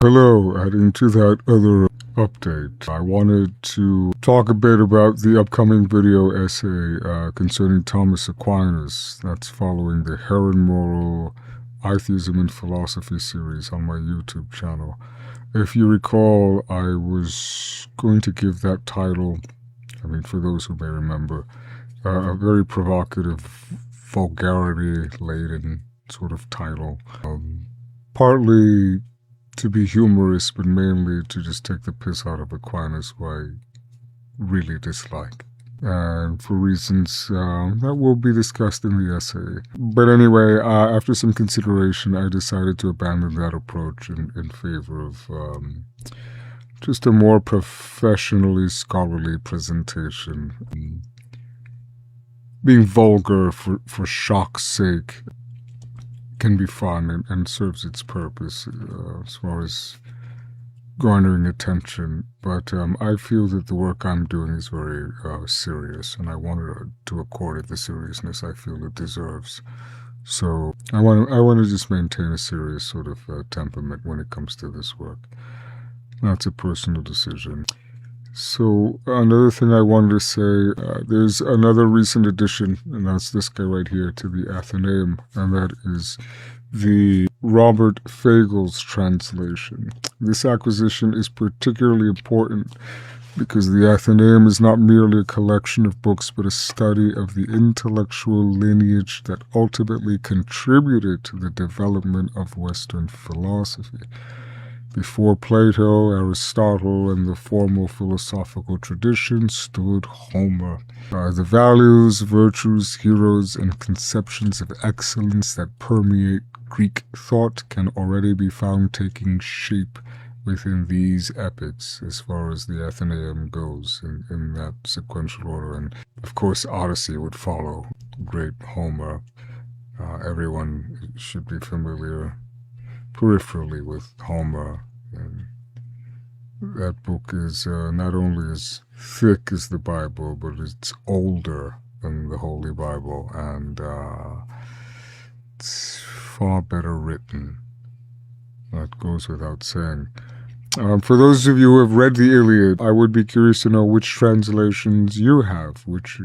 Hello, adding to that other update, I wanted to talk a bit about the upcoming video essay concerning Thomas Aquinas. That's following the Heron Moral Atheism and Philosophy series on my YouTube channel. If you recall, I was going to give that title, for those who may remember, a very provocative, vulgarity-laden sort of title. Partly to be humorous, but mainly to just take the piss out of Aquinas, who I really dislike. And for reasons that will be discussed in the essay. But anyway, after some consideration, I decided to abandon that approach in favor of just a more professionally scholarly presentation. Being vulgar for shock's sake can be fun and serves its purpose as far as garnering attention, but I feel that the work I'm doing is very serious, and I wanted to accord it the seriousness I feel it deserves. So I want to just maintain a serious sort of temperament when it comes to this work. That's a personal decision. So another thing I wanted to say, there's another recent addition, and that's this guy right here, to the Athenaeum, and that is the Robert Fagles translation. This acquisition is particularly important because the Athenaeum is not merely a collection of books, but a study of the intellectual lineage that ultimately contributed to the development of Western philosophy. Before Plato, Aristotle, and the formal philosophical tradition stood Homer. The values, virtues, heroes, and conceptions of excellence that permeate Greek thought can already be found taking shape within these epics as far as the Athenaeum goes in that sequential order. And of course Odyssey would follow. Great Homer. Everyone should be familiar peripherally with Homer. And that book is not only as thick as the Bible, but it's older than the Holy Bible, and it's far better written. That goes without saying. For those of you who have read the Iliad, I would be curious to know which translations you have, which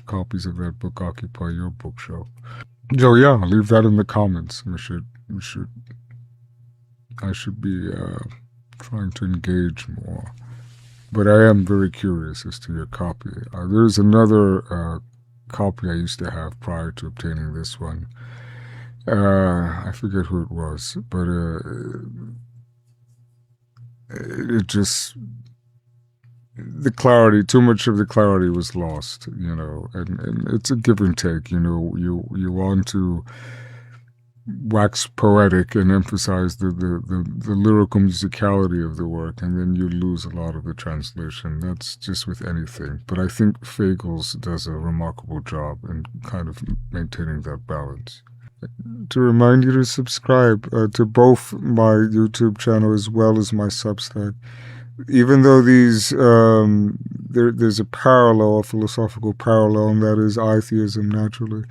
copies of that book occupy your bookshelf. So yeah, leave that in the comments. I should be trying to engage more. But I am very curious as to your copy. There's another copy I used to have prior to obtaining this one. I forget who it was, but it just, the clarity, too much of the clarity was lost, and it's a give and take, you want to wax poetic and emphasize the lyrical musicality of the work, and then you lose a lot of the translation. That's just with anything. But I think Fagles does a remarkable job in kind of maintaining that balance. To remind you to subscribe to both my YouTube channel as well as my Substack. Even though these, there's a parallel, a philosophical parallel, and that is I-Theism, naturally.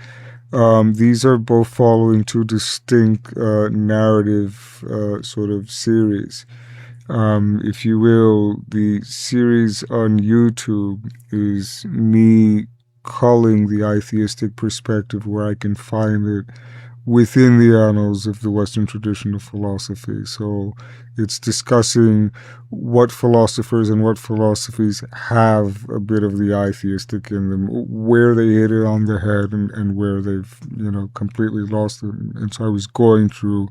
These are both following two distinct narrative sort of series. If you will, the series on YouTube is me culling the I-theistic perspective where I can find it within the annals of the Western tradition of philosophy. So it's discussing what philosophers and what philosophies have a bit of the I-theistic in them, where they hit it on the head and where they've, completely lost it. And so I was going through,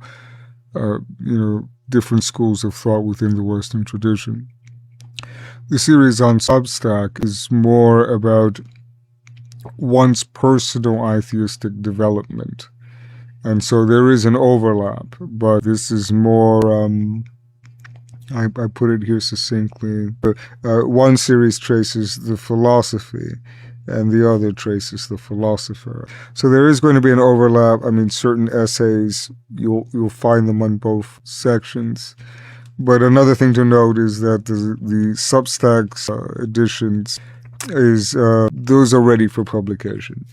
different schools of thought within the Western tradition. The series on Substack is more about one's personal I-theistic development. And so there is an overlap, but this is more, I put it here succinctly. One series traces the philosophy, and the other traces the philosopher. So there is going to be an overlap. Certain essays, you'll find them on both sections. But another thing to note is that the Substack editions those are ready for publication.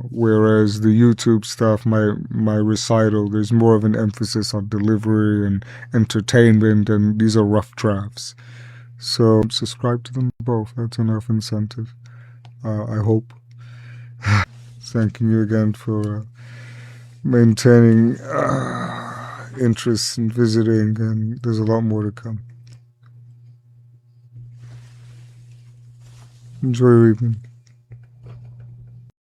whereas the YouTube stuff, my recital, there's more of an emphasis on delivery and entertainment, and these are rough drafts. So subscribe to them both. That's enough incentive, I hope. Thanking you again for maintaining interest in visiting, and there's a lot more to come. Enjoy your evening.